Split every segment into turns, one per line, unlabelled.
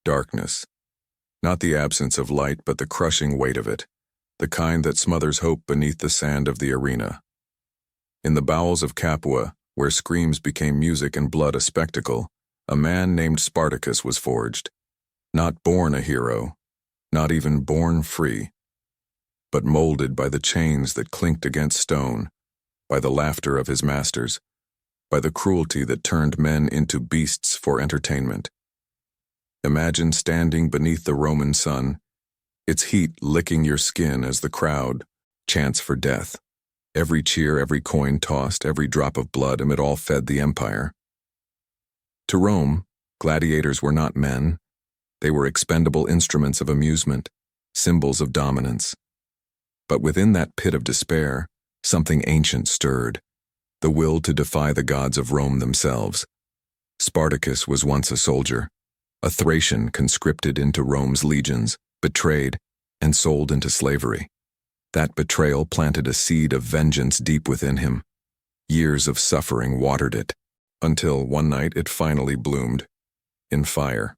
darkness. Not the absence of light, but the crushing weight of it, the kind that smothers hope beneath the sand of the arena. In the bowels of Capua, where screams became music and blood a spectacle, a man named Spartacus was forged. Not born a hero, not even born free, but molded by the chains that clinked against stone, by the laughter of his masters, by the cruelty that turned men into beasts for entertainment. Imagine standing beneath the Roman sun, its heat licking your skin as the crowd chants for death. Every cheer, every coin tossed, every drop of blood, and it all fed the empire. To Rome, gladiators were not men. They were expendable instruments of amusement, symbols of dominance. But within that pit of despair, something ancient stirred, the will to defy the gods of Rome themselves. Spartacus was once a soldier, a Thracian conscripted into Rome's legions, betrayed, and sold into slavery. That betrayal planted a seed of vengeance deep within him. Years of suffering watered it, until one night it finally bloomed, in fire.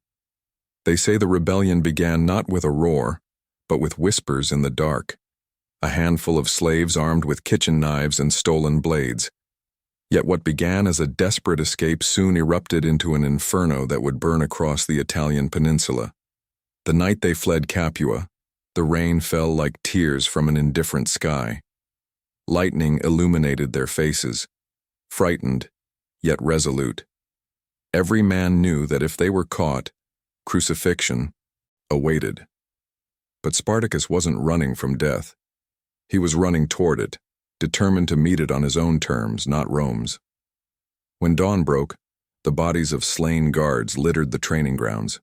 They say the rebellion began not with a roar, but with whispers in the dark. A handful of slaves armed with kitchen knives and stolen blades. Yet what began as a desperate escape soon erupted into an inferno that would burn across the Italian peninsula. The night they fled Capua, the rain fell like tears from an indifferent sky. Lightning illuminated their faces, frightened, yet resolute. Every man knew that if they were caught, crucifixion awaited. But Spartacus wasn't running from death. He was running toward it, determined to meet it on his own terms, not Rome's. When dawn broke, the bodies of slain guards littered the training grounds.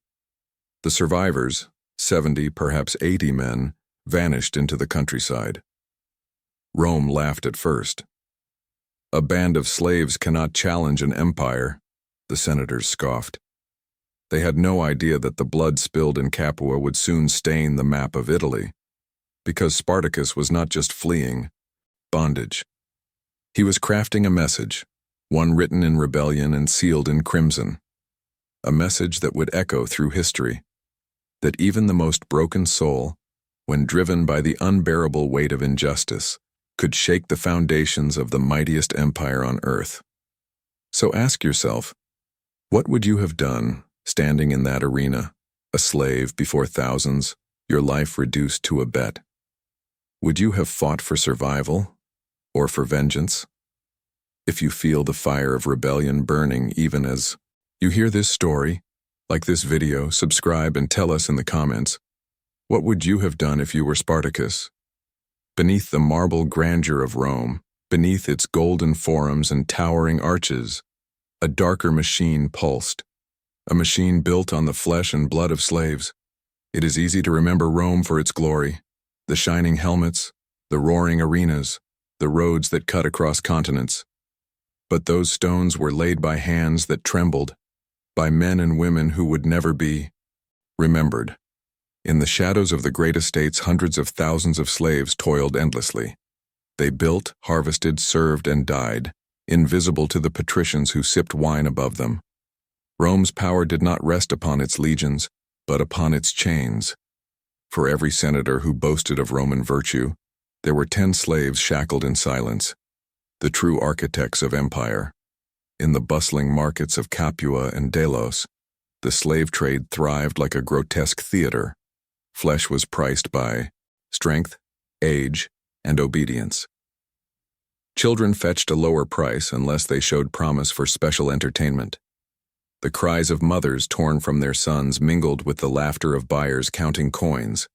The survivors, 70, perhaps 80 men, vanished into the countryside. Rome laughed at first. A band of slaves cannot challenge an empire, the senators scoffed. They had no idea that the blood spilled in Capua would soon stain the map of Italy, because Spartacus was not just fleeing bondage. He was crafting a message, one written in rebellion and sealed in crimson. A message that would echo through history, that even the most broken soul, when driven by the unbearable weight of injustice, could shake the foundations of the mightiest empire on earth. So ask yourself, what would you have done standing in that arena, a slave before thousands, your life reduced to a bet? Would you have fought for survival or for vengeance? If you feel the fire of rebellion burning even as you hear this story, like this video, subscribe and tell us in the comments, what would you have done if you were Spartacus? Beneath the marble grandeur of Rome, beneath its golden forums and towering arches, a darker machine pulsed, a machine built on the flesh and blood of slaves. It is easy to remember Rome for its glory, the shining helmets, the roaring arenas, the roads that cut across continents. But those stones were laid by hands that trembled, by men and women who would never be remembered. In the shadows of the great estates, hundreds of thousands of slaves toiled endlessly. They built, harvested, served, and died, invisible to the patricians who sipped wine above them. Rome's power did not rest upon its legions, but upon its chains. For every senator who boasted of Roman virtue, there were 10 slaves shackled in silence, the true architects of empire. In the bustling markets of Capua and Delos, the slave trade thrived like a grotesque theater. Flesh was priced by strength, age, and obedience. Children fetched a lower price unless they showed promise for special entertainment. The cries of mothers torn from their sons mingled with the laughter of buyers counting coins.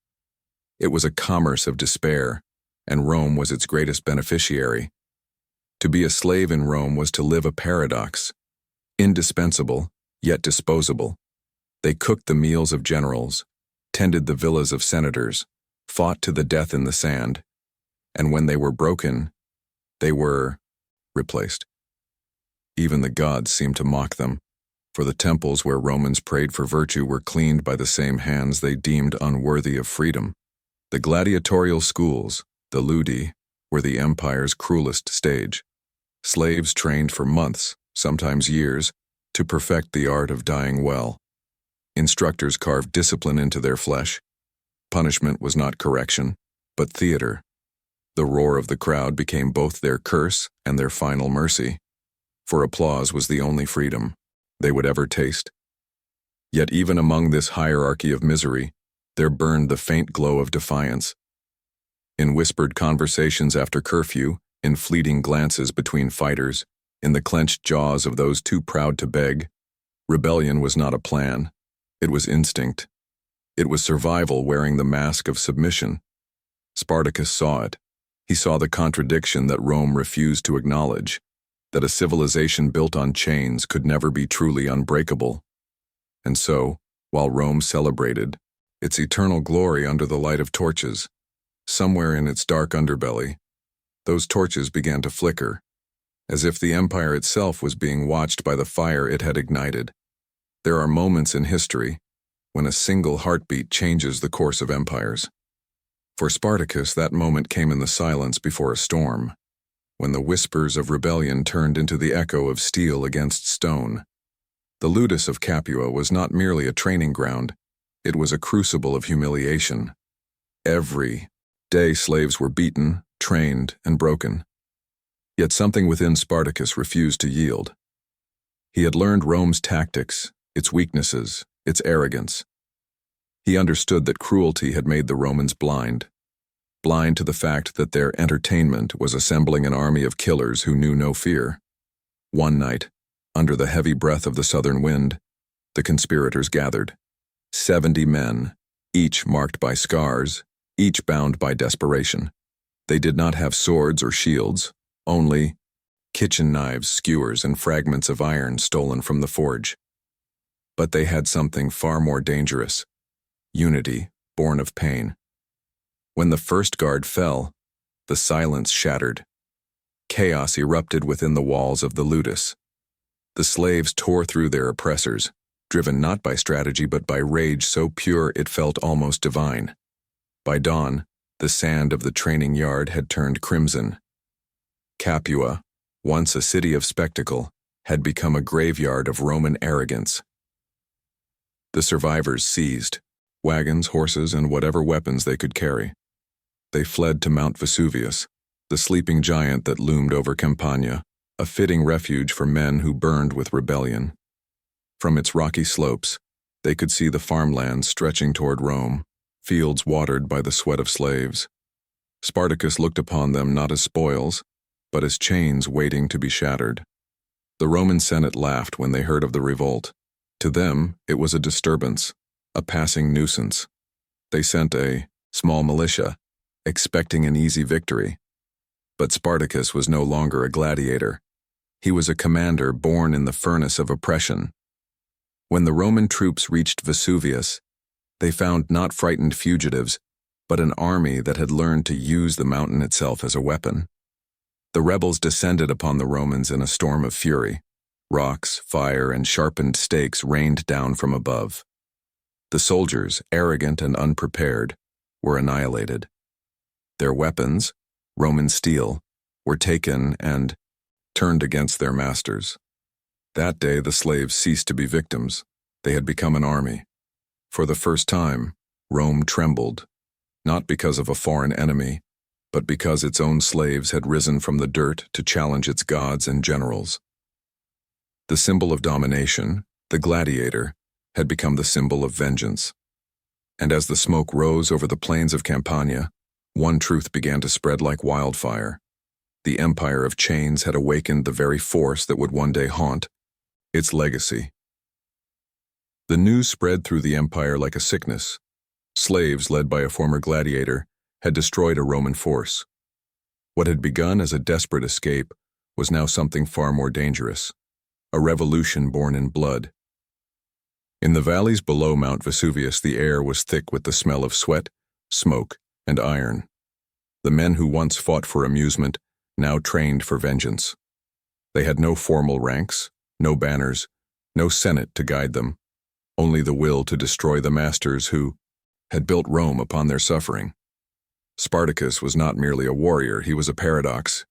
It was a commerce of despair, and Rome was its greatest beneficiary. To be a slave in Rome was to live a paradox, indispensable, yet disposable. They cooked the meals of generals, tended the villas of senators, fought to the death in the sand, and when they were broken, they were replaced. Even the gods seemed to mock them, for the temples where Romans prayed for virtue were cleaned by the same hands they deemed unworthy of freedom. The gladiatorial schools, the ludi, were the empire's cruelest stage. Slaves trained for months, sometimes years, to perfect the art of dying well. Instructors carved discipline into their flesh. Punishment was not correction, but theater. The roar of the crowd became both their curse and their final mercy, for applause was the only freedom they would ever taste. Yet even among this hierarchy of misery, there burned the faint glow of defiance. In whispered conversations after curfew, in fleeting glances between fighters, in the clenched jaws of those too proud to beg, rebellion was not a plan. It was instinct. It was survival wearing the mask of submission. Spartacus saw it. He saw the contradiction that Rome refused to acknowledge, that a civilization built on chains could never be truly unbreakable. And so, while Rome celebrated its eternal glory under the light of torches, somewhere in its dark underbelly, those torches began to flicker, as if the empire itself was being watched by the fire it had ignited. There are moments in history when a single heartbeat changes the course of empires. For Spartacus, that moment came in the silence before a storm, when the whispers of rebellion turned into the echo of steel against stone. The ludus of Capua was not merely a training ground, it was a crucible of humiliation. Every day slaves were beaten, trained, and broken. Yet something within Spartacus refused to yield. He had learned Rome's tactics, its weaknesses, its arrogance. He understood that cruelty had made the Romans blind to the fact that their entertainment was assembling an army of killers who knew no fear. One night, under the heavy breath of the southern wind, the conspirators gathered. 70 men, each marked by scars, each bound by desperation. They did not have swords or shields, only kitchen knives, skewers, and fragments of iron stolen from the forge. But they had something far more dangerous: unity born of pain. When the first guard fell, the silence shattered. Chaos erupted within the walls of the ludus. The slaves tore through their oppressors, driven not by strategy but by rage so pure it felt almost divine. By dawn, the sand of the training yard had turned crimson. Capua, once a city of spectacle, had become a graveyard of Roman arrogance. The survivors seized wagons, horses, and whatever weapons they could carry. They fled to Mount Vesuvius, the sleeping giant that loomed over Campania, a fitting refuge for men who burned with rebellion. From its rocky slopes, they could see the farmlands stretching toward Rome, fields watered by the sweat of slaves. Spartacus looked upon them not as spoils, but as chains waiting to be shattered. The Roman Senate laughed when they heard of the revolt. To them, it was a disturbance, a passing nuisance. They sent a small militia, expecting an easy victory. But Spartacus was no longer a gladiator. He was a commander born in the furnace of oppression. When the Roman troops reached Vesuvius, they found not frightened fugitives, but an army that had learned to use the mountain itself as a weapon. The rebels descended upon the Romans in a storm of fury. Rocks, fire, and sharpened stakes rained down from above. The soldiers, arrogant and unprepared, were annihilated. Their weapons, Roman steel, were taken and turned against their masters. That day the slaves ceased to be victims. They had become an army. For the first time, Rome trembled, not because of a foreign enemy, but because its own slaves had risen from the dirt to challenge its gods and generals. The symbol of domination, the gladiator, had become the symbol of vengeance. And as the smoke rose over the plains of Campania, one truth began to spread like wildfire. The empire of chains had awakened the very force that would one day haunt its legacy. The news spread through the empire like a sickness. Slaves, led by a former gladiator, had destroyed a Roman force. What had begun as a desperate escape was now something far more dangerous, a revolution born in blood. In the valleys below Mount Vesuvius, the air was thick with the smell of sweat, smoke, and iron. The men who once fought for amusement now trained for vengeance. They had no formal ranks, no banners, no senate to guide them, only the will to destroy the masters who had built Rome upon their suffering. Spartacus was not merely a warrior, he was a paradox.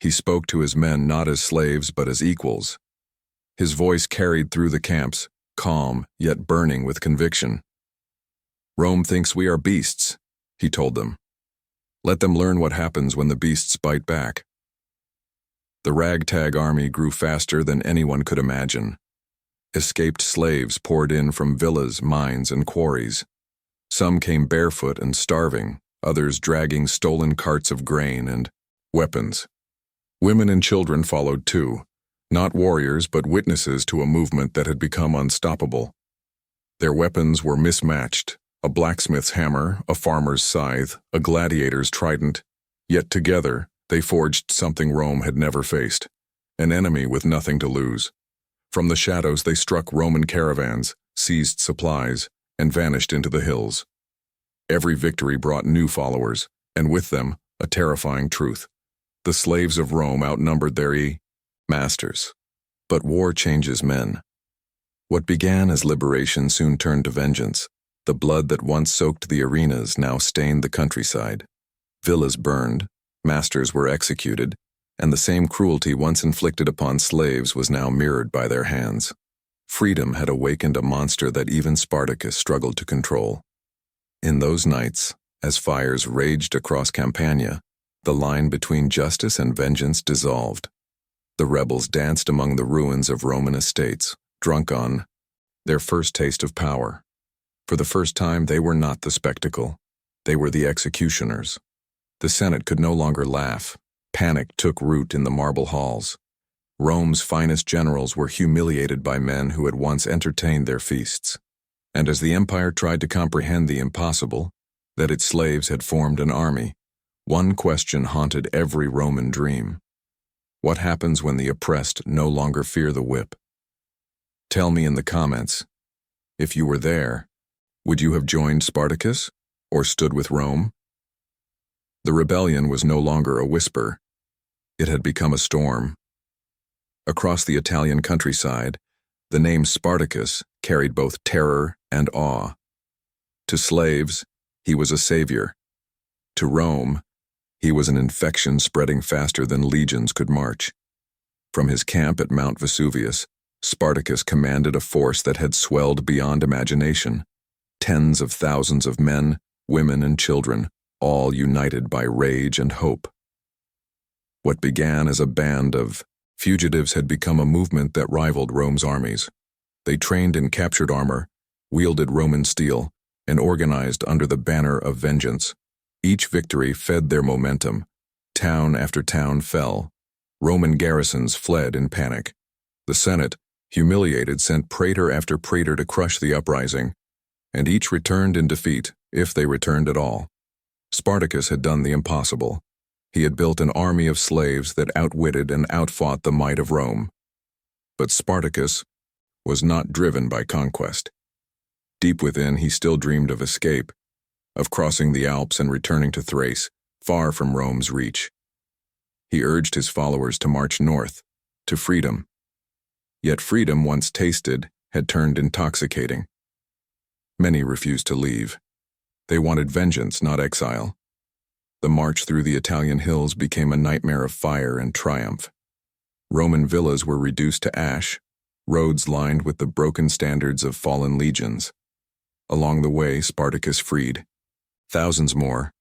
He spoke to his men not as slaves but as equals. His voice carried through the camps, calm yet burning with conviction. "Rome thinks we are beasts," he told them. "Let them learn what happens when the beasts bite back." The ragtag army grew faster than anyone could imagine. Escaped slaves poured in from villas, mines, and quarries. Some came barefoot and starving, others dragging stolen carts of grain and weapons. Women and children followed too, not warriors but witnesses to a movement that had become unstoppable. Their weapons were mismatched, a blacksmith's hammer, a farmer's scythe, a gladiator's trident, yet together they forged something Rome had never faced, an enemy with nothing to lose. From the shadows they struck Roman caravans, seized supplies, and vanished into the hills. Every victory brought new followers, and with them, a terrifying truth. The slaves of Rome outnumbered their masters. But war changes men. What began as liberation soon turned to vengeance. The blood that once soaked the arenas now stained the countryside. Villas burned, masters were executed, and the same cruelty once inflicted upon slaves was now mirrored by their hands. Freedom had awakened a monster that even Spartacus struggled to control. In those nights, as fires raged across Campania, the line between justice and vengeance dissolved. The rebels danced among the ruins of Roman estates, drunk on their first taste of power. For the first time, they were not the spectacle. They were the executioners. The Senate could no longer laugh. Panic took root in the marble halls. Rome's finest generals were humiliated by men who had once entertained their feasts. And as the empire tried to comprehend the impossible, that its slaves had formed an army, one question haunted every Roman dream. What happens when the oppressed no longer fear the whip? Tell me in the comments. If you were there, would you have joined Spartacus or stood with Rome? The rebellion was no longer a whisper. It had become a storm. Across the Italian countryside, the name Spartacus carried both terror and awe. To slaves, he was a savior. To Rome, he was an infection spreading faster than legions could march. From his camp at Mount Vesuvius, Spartacus commanded a force that had swelled beyond imagination. Tens of thousands of men, women, and children, all united by rage and hope. What began as a band of fugitives had become a movement that rivaled Rome's armies. They trained in captured armor, wielded Roman steel, and organized under the banner of vengeance. Each victory fed their momentum. Town after town fell. Roman garrisons fled in panic. The Senate, humiliated, sent praetor after praetor to crush the uprising, and each returned in defeat, if they returned at all. Spartacus had done the impossible. He had built an army of slaves that outwitted and outfought the might of Rome. But Spartacus was not driven by conquest. Deep within, he still dreamed of escape, of crossing the Alps and returning to Thrace, far from Rome's reach. He urged his followers to march north, to freedom. Yet freedom, once tasted, had turned intoxicating. Many refused to leave. They wanted vengeance, not exile. The march through the Italian hills became a nightmare of fire and triumph. Roman villas were reduced to ash, roads lined with the broken standards of fallen legions. Along the way, Spartacus freed thousands more,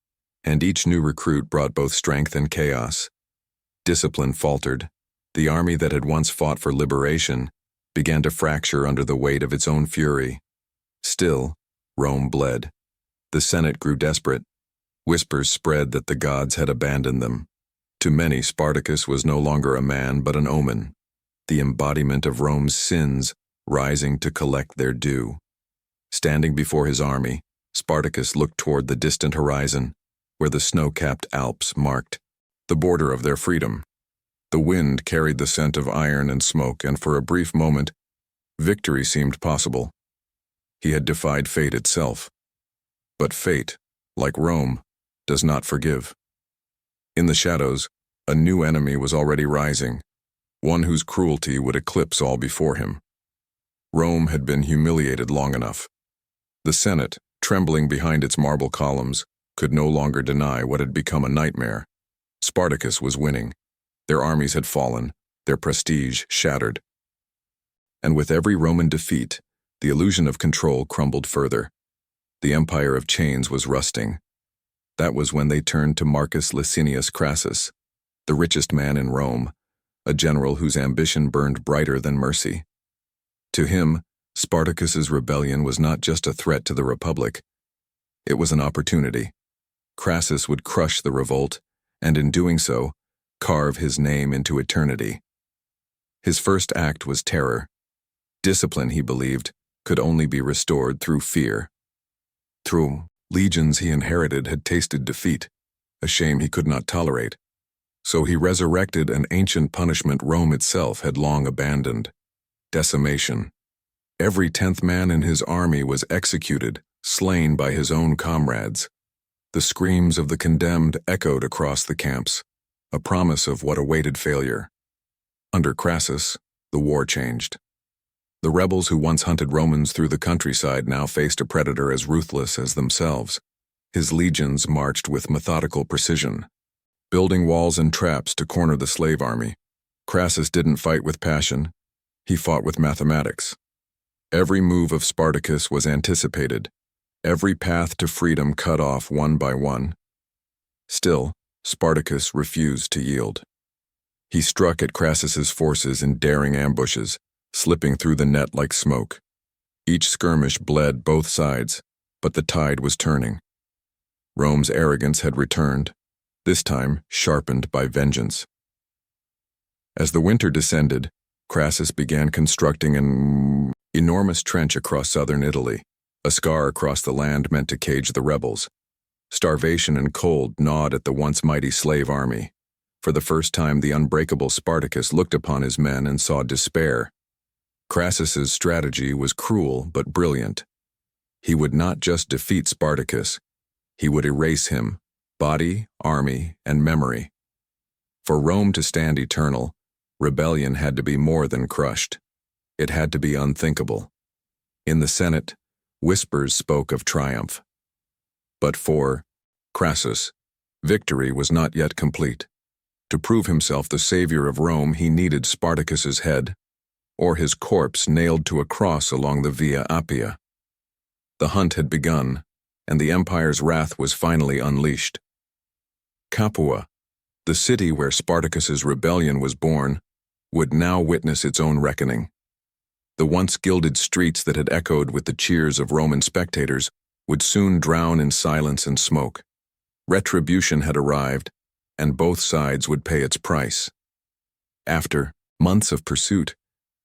and each new recruit brought both strength and chaos. Discipline faltered. The army that had once fought for liberation began to fracture under the weight of its own fury. Still, Rome bled. The Senate grew desperate. Whispers spread that the gods had abandoned them. To many, Spartacus was no longer a man but an omen, the embodiment of Rome's sins rising to collect their due. Standing before his army, Spartacus looked toward the distant horizon, where the snow-capped Alps marked the border of their freedom. The wind carried the scent of iron and smoke, and for a brief moment, victory seemed possible. He had defied fate itself. But fate, like Rome, does not forgive. In the shadows, a new enemy was already rising, one whose cruelty would eclipse all before him. Rome had been humiliated long enough. The Senate, trembling behind its marble columns, could no longer deny what had become a nightmare. Spartacus was winning. Their armies had fallen, their prestige shattered. And with every Roman defeat, The illusion of control crumbled further. The empire of chains was rusting. That was when they turned to Marcus Licinius Crassus, the richest man in Rome, a general whose ambition burned brighter than mercy. To him, Spartacus's rebellion was not just a threat to the Republic. It was an opportunity. Crassus would crush the revolt, and in doing so, carve his name into eternity. His first act was terror. Discipline, he believed, could only be restored through fear. Through legions he inherited had tasted defeat, a shame he could not tolerate. So he resurrected an ancient punishment Rome itself had long abandoned: decimation. Every 10th man in his army was executed, slain by his own comrades. The screams of the condemned echoed across the camps, a promise of what awaited failure. Under Crassus, the war changed. The rebels who once hunted Romans through the countryside now faced a predator as ruthless as themselves. His legions marched with methodical precision, building walls and traps to corner the slave army. Crassus didn't fight with passion, he fought with mathematics. Every move of Spartacus was anticipated, every path to freedom cut off one by one. Still, Spartacus refused to yield. He struck at Crassus's forces in daring ambushes, slipping through the net like smoke. Each skirmish bled both sides, but the tide was turning. Rome's arrogance had returned, this time sharpened by vengeance. As the winter descended, Crassus began constructing an enormous trench across southern Italy, a scar across the land meant to cage the rebels. Starvation and cold gnawed at the once mighty slave army. For the first time, the unbreakable Spartacus looked upon his men and saw despair. Crassus's strategy was cruel but brilliant. He would not just defeat Spartacus, he would erase him, body, army, and memory. For Rome to stand eternal, rebellion had to be more than crushed. It had to be unthinkable. In the Senate, whispers spoke of triumph. But for Crassus, victory was not yet complete. To prove himself the savior of Rome, he needed Spartacus's head, or his corpse nailed to a cross along the Via Appia. The hunt had begun, and the empire's wrath was finally unleashed. Capua, the city where Spartacus's rebellion was born, would now witness its own reckoning. The once gilded streets that had echoed with the cheers of Roman spectators would soon drown in silence and smoke. Retribution had arrived, and both sides would pay its price. After months of pursuit,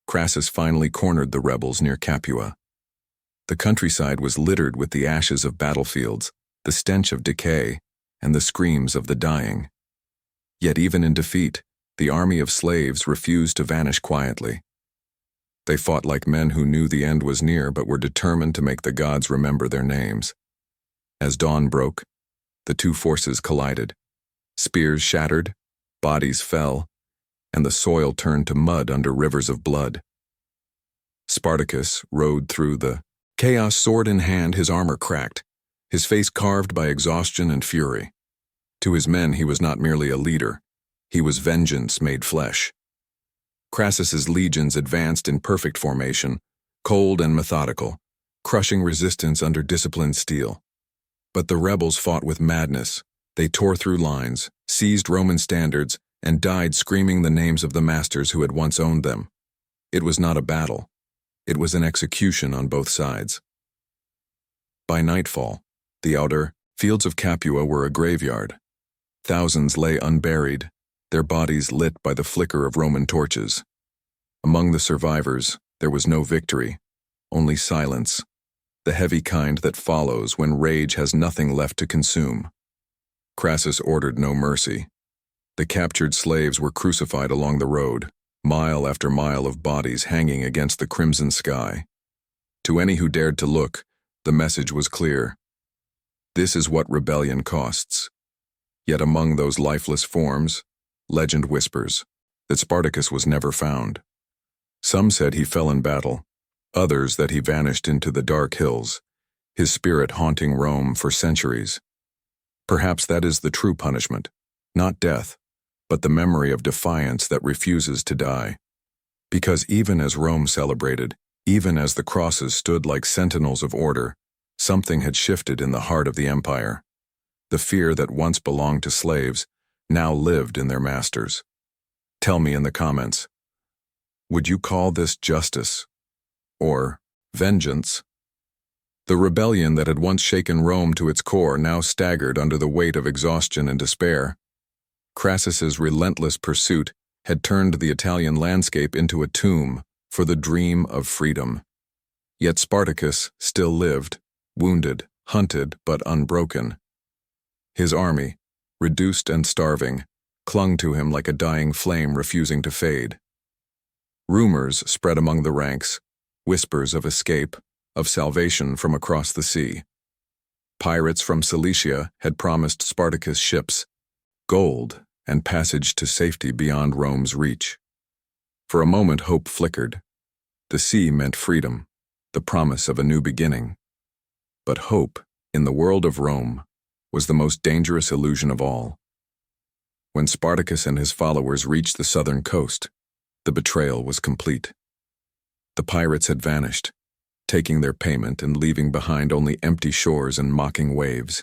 Crassus finally cornered the rebels near Capua. The countryside was littered with the ashes of battlefields, the stench of decay, and the screams of the dying. Yet even in defeat, the army of slaves refused to vanish quietly. They fought like men who knew the end was near but were determined to make the gods remember their names. As dawn broke, the two forces collided. Spears shattered, bodies fell, and the soil turned to mud under rivers of blood. Spartacus rode through the chaos, sword in hand, his armor cracked, his face carved by exhaustion and fury. To his men, he was not merely a leader, he was vengeance made flesh. Crassus's legions advanced in perfect formation, cold and methodical, crushing resistance under disciplined steel. But the rebels fought with madness. They tore through lines, seized Roman standards, and died screaming the names of the masters who had once owned them. It was not a battle. It was an execution on both sides. By nightfall, the outer fields of Capua were a graveyard. Thousands lay unburied, their bodies lit by the flicker of Roman torches. Among the survivors, there was no victory, only silence, the heavy kind that follows when rage has nothing left to consume. Crassus ordered no mercy. The captured slaves were crucified along the road, mile after mile of bodies hanging against the crimson sky. To any who dared to look, the message was clear. This is what rebellion costs. Yet among those lifeless forms, legend whispers that Spartacus was never found. Some said he fell in battle, others that he vanished into the dark hills, his spirit haunting Rome for centuries. Perhaps that is the true punishment, not death, but the memory of defiance that refuses to die. Because even as Rome celebrated, Even as the crosses stood like sentinels of order, something had shifted in the heart of the empire. The fear that once belonged to slaves now lived in their masters. Tell me in the comments, would you call this justice or vengeance? The rebellion that had once shaken Rome to its core now staggered under the weight of exhaustion and despair. Crassus's relentless pursuit had turned the Italian landscape into a tomb for the dream of freedom. Yet Spartacus still lived, wounded, hunted, but unbroken. His army, reduced and starving, clung to him like a dying flame refusing to fade. Rumors spread among the ranks, whispers of escape, of salvation from across the sea. Pirates from Cilicia had promised Spartacus ships, gold, and passage to safety beyond Rome's reach. For a moment hope flickered. The sea meant freedom, the promise of a new beginning. But hope, in the world of Rome, was the most dangerous illusion of all. When Spartacus and his followers reached the southern coast, the betrayal was complete. The pirates had vanished, taking their payment and leaving behind only empty shores and mocking waves.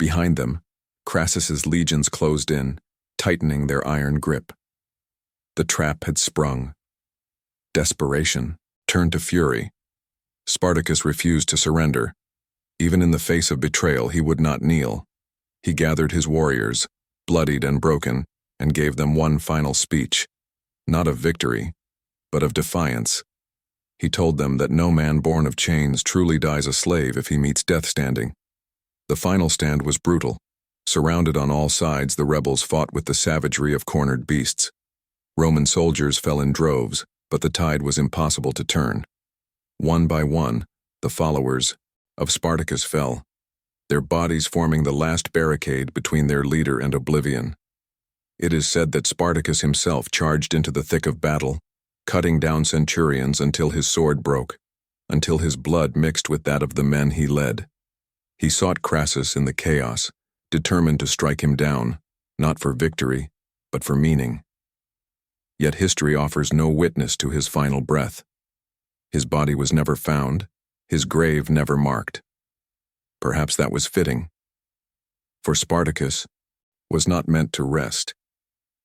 Behind them, Crassus's legions closed in, tightening their iron grip. The trap had sprung. Desperation turned to fury. Spartacus refused to surrender. Even in the face of betrayal, he would not kneel. He gathered his warriors, bloodied and broken, and gave them one final speech, not of victory, but of defiance. He told them that no man born of chains truly dies a slave if he meets death standing. The final stand was brutal. Surrounded on all sides, the rebels fought with the savagery of cornered beasts. Roman soldiers fell in droves, but the tide was impossible to turn. One by one, the followers of Spartacus fell, their bodies forming the last barricade between their leader and oblivion. It is said that Spartacus himself charged into the thick of battle, cutting down centurions until his sword broke, until his blood mixed with that of the men he led. He sought Crassus in the chaos, determined to strike him down, not for victory, but for meaning. Yet history offers no witness to his final breath. His body was never found, his grave never marked. Perhaps that was fitting. For Spartacus was not meant to rest.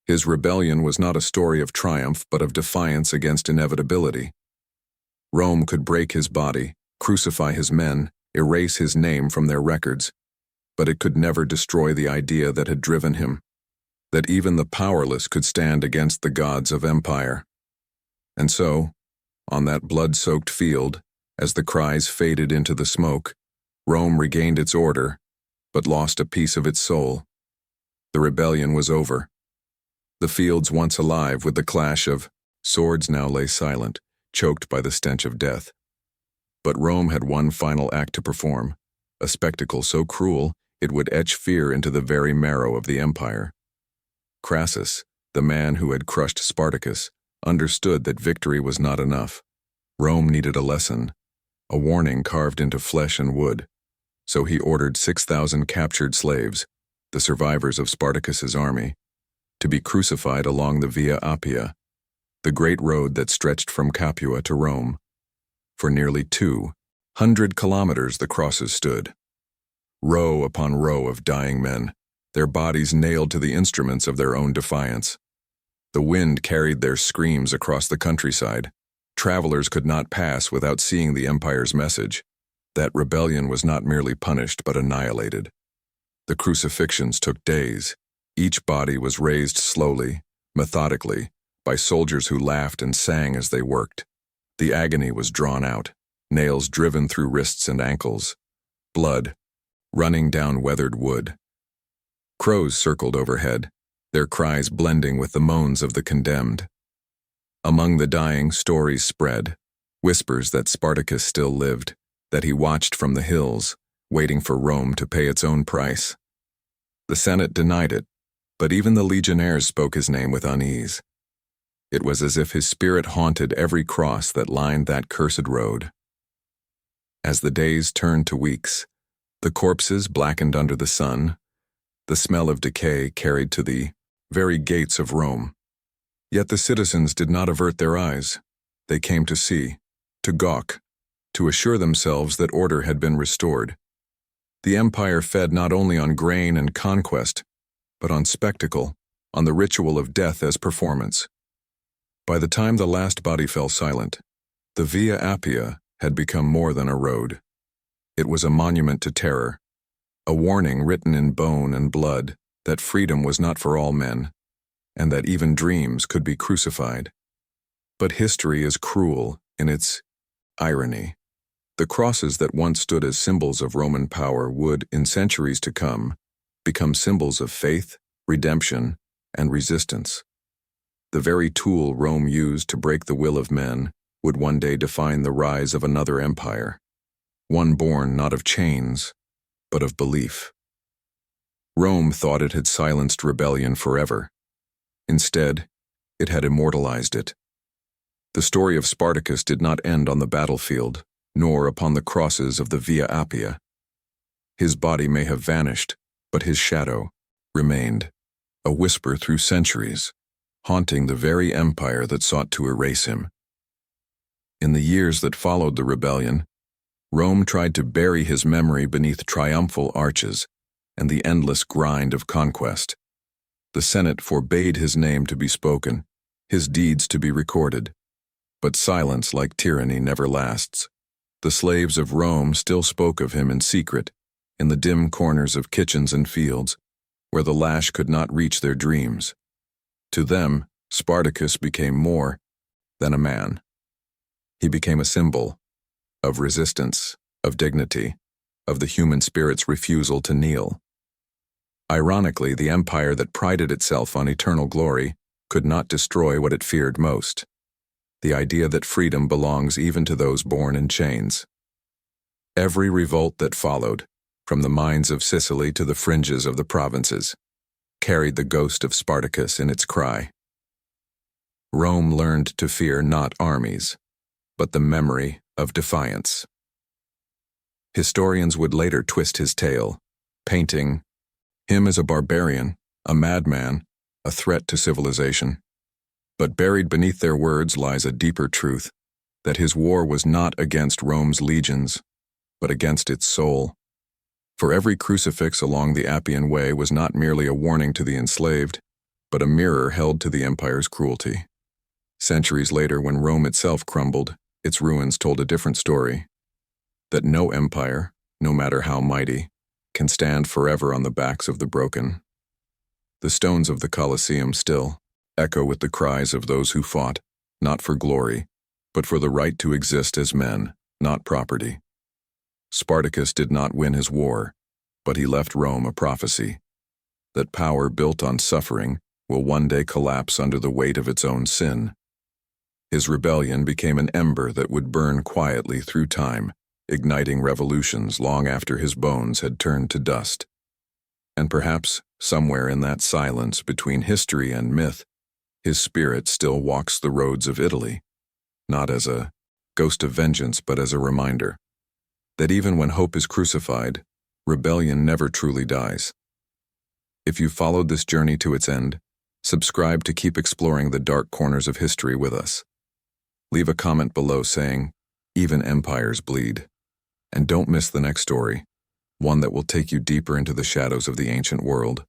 His rebellion was not a story of triumph, but of defiance against inevitability. Rome could break his body, crucify his men, erase his name from their records, but it could never destroy the idea that had driven him, that even the powerless could stand against the gods of empire. And so, on that blood-soaked field, as the cries faded into the smoke, Rome regained its order, but lost a piece of its soul. The rebellion was over. The fields once alive with the clash of swords now lay silent, choked by the stench of death. But Rome had one final act to perform, a spectacle so cruel it would etch fear into the very marrow of the empire. Crassus, the man who had crushed Spartacus, understood that victory was not enough. Rome needed a lesson, a warning carved into flesh and wood. So he ordered 6,000 captured slaves, the survivors of Spartacus's army, to be crucified along the Via Appia, the great road that stretched from Capua to Rome. For nearly 200 kilometers the crosses stood, row upon row of dying men, their bodies nailed to the instruments of their own defiance. The wind carried their screams across the countryside. Travelers could not pass without seeing the empire's message, that rebellion was not merely punished but annihilated. The crucifixions took days. Each body was raised slowly, methodically, by soldiers who laughed and sang as they worked. The agony was drawn out, nails driven through wrists and ankles, blood running down weathered wood. Crows circled overhead, their cries blending with the moans of the condemned. Among the dying, stories spread, whispers that Spartacus still lived, that he watched from the hills, waiting for Rome to pay its own price. The Senate denied it, but even the legionnaires spoke his name with unease. It was as if his spirit haunted every cross that lined that cursed road. As the days turned to weeks, the corpses blackened under the sun, the smell of decay carried to the very gates of Rome. Yet the citizens did not avert their eyes. They came to see, to gawk, to assure themselves that order had been restored. The empire fed not only on grain and conquest, but on spectacle, on the ritual of death as performance. By the time the last body fell silent, the Via Appia had become more than a road. It was a monument to terror, a warning written in bone and blood that freedom was not for all men, and that even dreams could be crucified. But history is cruel in its irony. The crosses that once stood as symbols of Roman power would, in centuries to come, become symbols of faith, redemption, and resistance. The very tool Rome used to break the will of men would one day define the rise of another empire, one born not of chains, but of belief. Rome thought it had silenced rebellion forever. Instead, it had immortalized it. The story of Spartacus did not end on the battlefield, nor upon the crosses of the Via Appia. His body may have vanished, but his shadow remained, a whisper through centuries, haunting the very empire that sought to erase him. In the years that followed the rebellion, Rome tried to bury his memory beneath triumphal arches and the endless grind of conquest. The Senate forbade his name to be spoken, his deeds to be recorded. But silence, like tyranny, never lasts. The slaves of Rome still spoke of him in secret, in the dim corners of kitchens and fields, where the lash could not reach their dreams. To them, Spartacus became more than a man. He became a symbol of resistance, of dignity, of the human spirit's refusal to kneel. Ironically, the empire that prided itself on eternal glory could not destroy what it feared most: the idea that freedom belongs even to those born in chains. Every revolt that followed, from the mines of Sicily to the fringes of the provinces, carried the ghost of Spartacus in its cry. Rome learned to fear not armies, but the memory of defiance. Historians would later twist his tale, painting him as a barbarian, a madman, a threat to civilization. But buried beneath their words lies a deeper truth, that his war was not against Rome's legions, but against its soul. For every crucifix along the Appian Way was not merely a warning to the enslaved, but a mirror held to the empire's cruelty. Centuries later, when Rome itself crumbled, its ruins told a different story: that no empire, no matter how mighty, can stand forever on the backs of the broken. The stones of the Colosseum still echo with the cries of those who fought, not for glory, but for the right to exist as men, not property. Spartacus did not win his war, but he left Rome a prophecy that power built on suffering will one day collapse under the weight of its own sin. His rebellion became an ember that would burn quietly through time, igniting revolutions long after his bones had turned to dust. And perhaps, somewhere in that silence between history and myth, his spirit still walks the roads of Italy, not as a ghost of vengeance, but as a reminder that even when hope is crucified, rebellion never truly dies. If you followed this journey to its end, subscribe to keep exploring the dark corners of history with us. Leave a comment below saying, "Even empires bleed." And don't miss the next story, one that will take you deeper into the shadows of the ancient world.